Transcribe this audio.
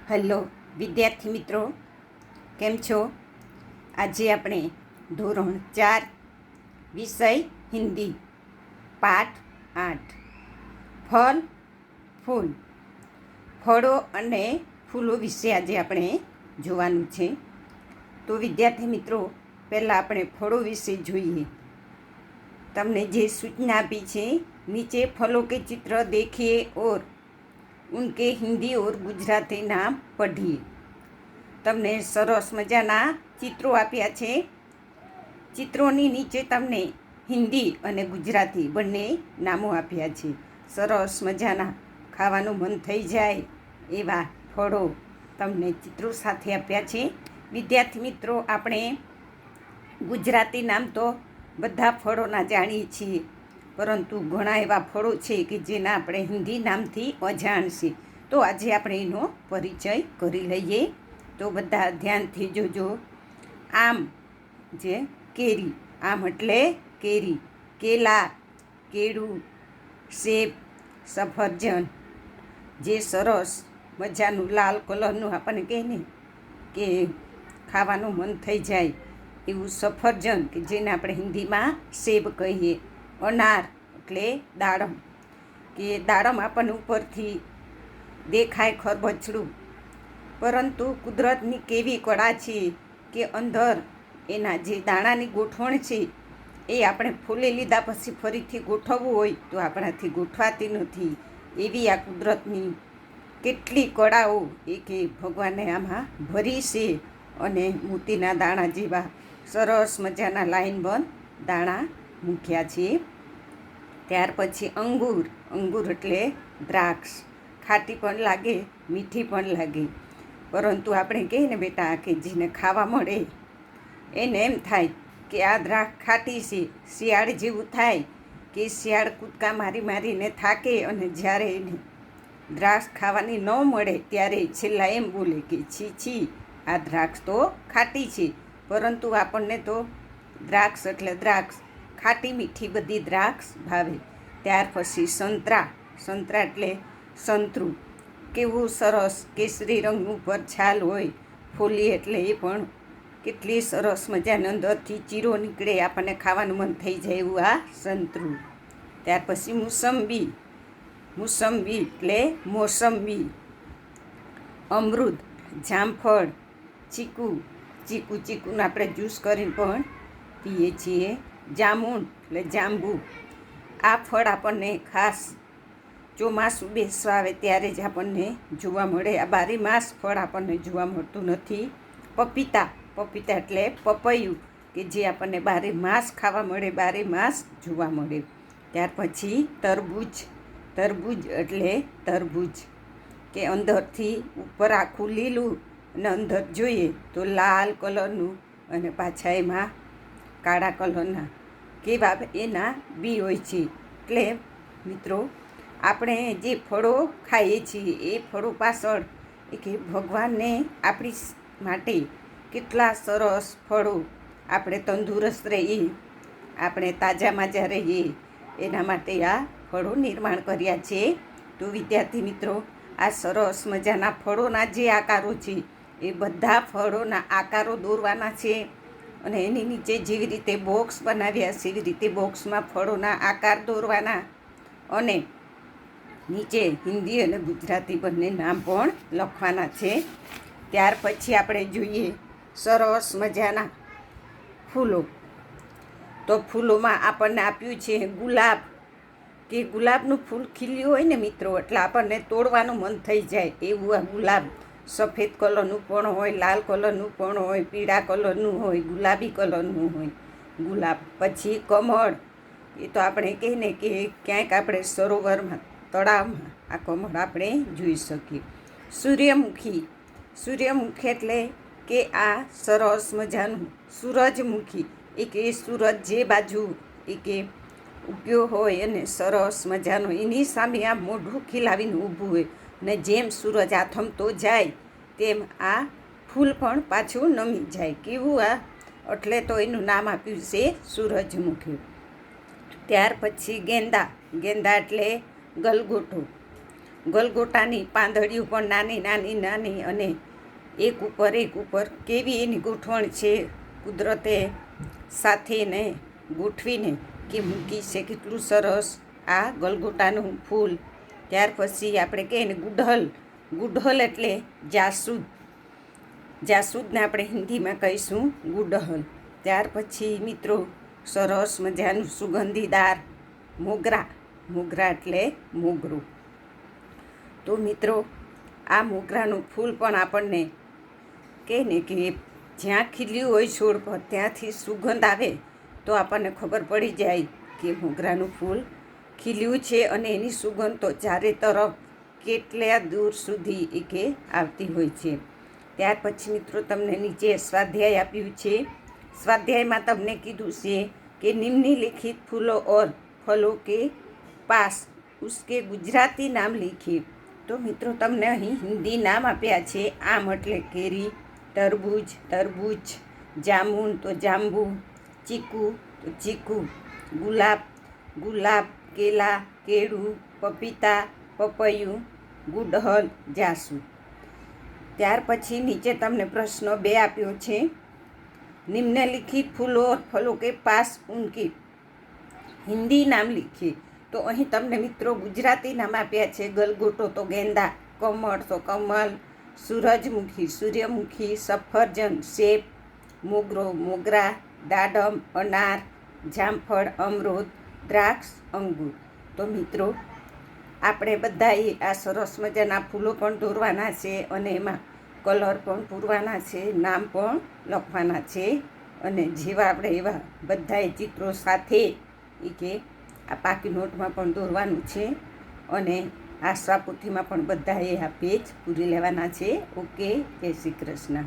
Hello વિદ્યાર્થી મિત્રો, કેમ છો? આજે આપણે ધોરણ 4 વિષય હિન્દી પાઠ 8 ફળ ફૂલ ફળો અને ફૂલો વિશે આજે આપણે જોવાનું છે. તો વિદ્યાર્થી મિત્રો, પહેલાં આપણે ફળો વિશે જોઈએ. તમને જે સૂચના આપી છે, નીચે ફલો કે ચિત્ર देखिए और उनके हिंदी और गुजराती नाम पढ़िए. તમને સરસ મજાના ચિત્રો આપ્યા છે. ચિત્રોની નીચે તમને હિન્દી અને ગુજરાતી બંને નામો આપ્યા છે. સરસ મજાના ખાવાનું મન થઈ જાય એવા ફળો તમને ચિત્રો સાથે આપ્યા છે. વિદ્યાર્થી મિત્રો, આપણે ગુજરાતી નામ તો બધા ફળોના જાણીએ છીએ, પરંતુ ઘણા એવા ફળો છે કે જેના આપણે હિન્દી નામથી અજાણ છે. તો આજે આપણે એનો પરિચય કરી લઈએ. તો બધા ધ્યાનથી જોજો. આમ જે કેરી, આમ એટલે કેરી, કેલા, કેળું, સેબ, સફરજન, જે સરસ મજાનું લાલ કલરનું આપણને કહે ને કે ખાવાનું મન થઈ જાય એવું સફરજન, કે જેને આપણે હિન્દીમાં સેબ કહીએ. અનાર એટલે દાડમ, કે દાડમ આપણને ઉપરથી દેખાય ખરબચડું, પરંતુ કુદરતની કેવી કળા છે કે અંદર એના જે દાણાની ગોઠવણ છે એ આપણે ફોલી લીધા પછી ફરીથી ગોઠવવું હોય તો આપણાથી ગોઠવાતી નથી. એવી આ કુદરતની કેટલી કળાઓ એ કે ભગવાને આમાં ભરી છે. અને મોતીના દાણા જેવા સરસ મજાના લાઈનબંધ દાણા મૂક્યા છે. ત્યાર પછી અંગૂર, અંગૂર એટલે દ્રાક્ષ, ખાટી પણ લાગે, મીઠી પણ લાગે, પરંતુ આપણે કહીએ ને બેટા કે જેને ખાવા મળે એને એમ થાય કે આ દ્રાક્ષ ખાટી છે. શિયાળ જેવું થાય કે શિયાળ કૂદકા મારી મારીને થાકે, અને જ્યારે એને દ્રાક્ષ ખાવાની ન મળે ત્યારે છેલ્લા એમ બોલે કે છી છી, આ દ્રાક્ષ તો ખાટી છે. પરંતુ આપણને તો દ્રાક્ષ એટલે દ્રાક્ષ, ખાટી મીઠી બધી દ્રાક્ષ ભાવે. ત્યાર પછી સંતરા, સંતરા એટલે સંતરું, કેવું સરસ કેસરી રંગનું પર છાલ હોય, ફોલી એટલે એ પણ કેટલી સરસ મજાની અંદરથી ચીરો નીકળે, આપણને ખાવાનું મન થઈ જાય એવું આ સંતરું. ત્યાર પછી મુસંબી, મુસંબી એટલે મોસંબી, અમૃત, જામફળ, ચીકુ, ચીકુ, ચીકુને આપણે જ્યુસ કરીને પણ પીએ છીએ. જામુન એટલે જાંબુ, આ ફળ આપણને ખાસ ચોમાસું બેસવા આવે ત્યારે જ આપણને જોવા મળે. આ બારે માસ ફળ આપણને જોવા મળતું નથી. પપીતા, પપીતા એટલે પપૈયું, કે જે આપણને બારે માસ ખાવા મળે, બારે માસ જોવા મળે. ત્યાર પછી તરબૂચ, તરબૂચ એટલે તરબૂચ, કે અંદરથી ઉપર આખું લીલું અને અંદર જોઈએ તો લાલ કલરનું, અને પાછા એમાં કાળા કલરના કેવા એના બી હોય છે. એટલે મિત્રો, આપણે જે ફળો ખાઈએ છીએ એ ફળો પાછળ એ કે ભગવાનને આપણી માટે કેટલા સરસ ફળો, આપણે તંદુરસ્ત રહીએ, આપણે તાજા માજા રહીએ, એના માટે આ ફળો નિર્માણ કર્યા છે. તો વિદ્યાર્થી મિત્રો, આ સરસ મજાના ફળોના જે આકારો છે એ બધા ફળોના આકારો દોરવાના છે, અને એની નીચે જેવી રીતે બોક્સ બનાવ્યા છે એવી રીતે બોક્સમાં ફળોના આકાર દોરવાના, અને નીચે હિન્દી અને ગુજરાતી બંને નામ પણ લખવાના છે. ત્યાર પછી આપણે જોઈએ સરસ મજાના ફૂલો. તો ફૂલોમાં આપણને આપ્યું છે ગુલાબ, કે ગુલાબનું ફૂલ ખીલ્યું હોય ને મિત્રો, એટલે આપણને તોડવાનું મન થઈ જાય એવું આ ગુલાબ. સફેદ કલરનું પણ હોય, લાલ કલરનું પણ હોય, પીળા કલરનું હોય, ગુલાબી કલરનું હોય ગુલાબ. પછી કમળ, એ તો આપણે કહીએ ને કે ક્યાંક આપણે સરોવરમાં, તળાવમાં આ કમળ આપણે જોઈ શકીએ. સૂર્યમુખી, સૂર્યમુખી એટલે કે આ સરસ મજાનું સૂરજમુખી, એ કે સૂરજ જે બાજુ એ કે ઉગ્યો હોય અને સરસ મજાનો એની સામે આ મોઢું ખીલાવીને ઊભું હોય, ને જેમ સૂરજ આથમતો જાય તેમ આ ફૂલ પણ પાછું નમી જાય, કેવું આ, એટલે તો એનું નામ આપ્યું છે સૂરજમુખી. ત્યાર પછી ગેંદા, ગેંદા એટલે ગલગોટો, ગલગોટાની પાંદડીઓ પણ નાની નાની નાની અને એક ઉપર કેવી એની ગોઠવણ છે, કુદરતે સાથેને ગોઠવીને કે મૂકી છે, કેટલું સરસ આ ગલગોટાનું ફૂલ. ત્યાર પછી આપણે કહીએ ને ગુડહલ એટલે જાસૂદને આપણે હિન્દીમાં કહીશું ગુડહલ. ત્યાર પછી મિત્રો સરસ મજાનું સુગંધીદાર મોગરા એટલે મોગરું. તો મિત્રો આ મોગરાનું ફૂલ પણ આપણને કહે ને કે જ્યાં ખીલ્યું હોય છોડ પર ત્યાંથી સુગંધ આવે તો આપણને ખબર પડી જાય કે મોગરાનું ફૂલ ખીલ્યું છે, અને એની સુગંધ તો ચારે તરફ કેટલા દૂર સુધી એ કે આવતી હોય છે. ત્યાર પછી મિત્રો તમને નીચે સ્વાધ્યાય આપ્યું છે. સ્વાધ્યાયમાં તમને કીધું છે કે નિમ્નલિખિત ફૂલો ઓર ફલો કે પાસ ઉસકે ગુજરાતી નામ લીખીએ. તો મિત્રો તમને અહીં હિન્દી નામ આપ્યા છે. આમ એટલે કેરી, તરબૂચ, જામુન તો જાંબુ, ચીકુ તો ચીકુ, ગુલાબ, કેલા કેળું, પપીતા પપૈયું, ગુડહલ જાસૂદ. ત્યાર પછી નીચે તમને પ્રશ્ન 2 આપ્યો છે. નિમ્નલિખિત ફૂલો ઓર ફલો કે પાસ ઉનકી હિન્દી નામ લીખીએ. તો અહીં તમને મિત્રો ગુજરાતી નામ આપ્યા છે. ગલગોટો તો ગેંદા, કમળ તો કમલ, સૂરજમુખી સૂર્યમુખી, સફરજન સેબ, મોગરા, દાડમ અનાર, જામફળ અમૃત, દ્રાક્ષ અંગૂર. તો મિત્રો આપણે બધાએ આ સરસ મજાના ફૂલો પણ દોરવાના છે, અને એમાં કલર પણ પૂરવાના છે, નામ પણ લખવાના છે, અને જેવા આપણે એવા બધાએ ચિત્રો સાથે એ કે આ પાકી નોટમાં પણ દોરવાનું છે, અને આ સ્વાપોથીમાં પણ બધાએ આ પેજ પૂરી લેવાના છે. ઓકે, જય શ્રી કૃષ્ણ.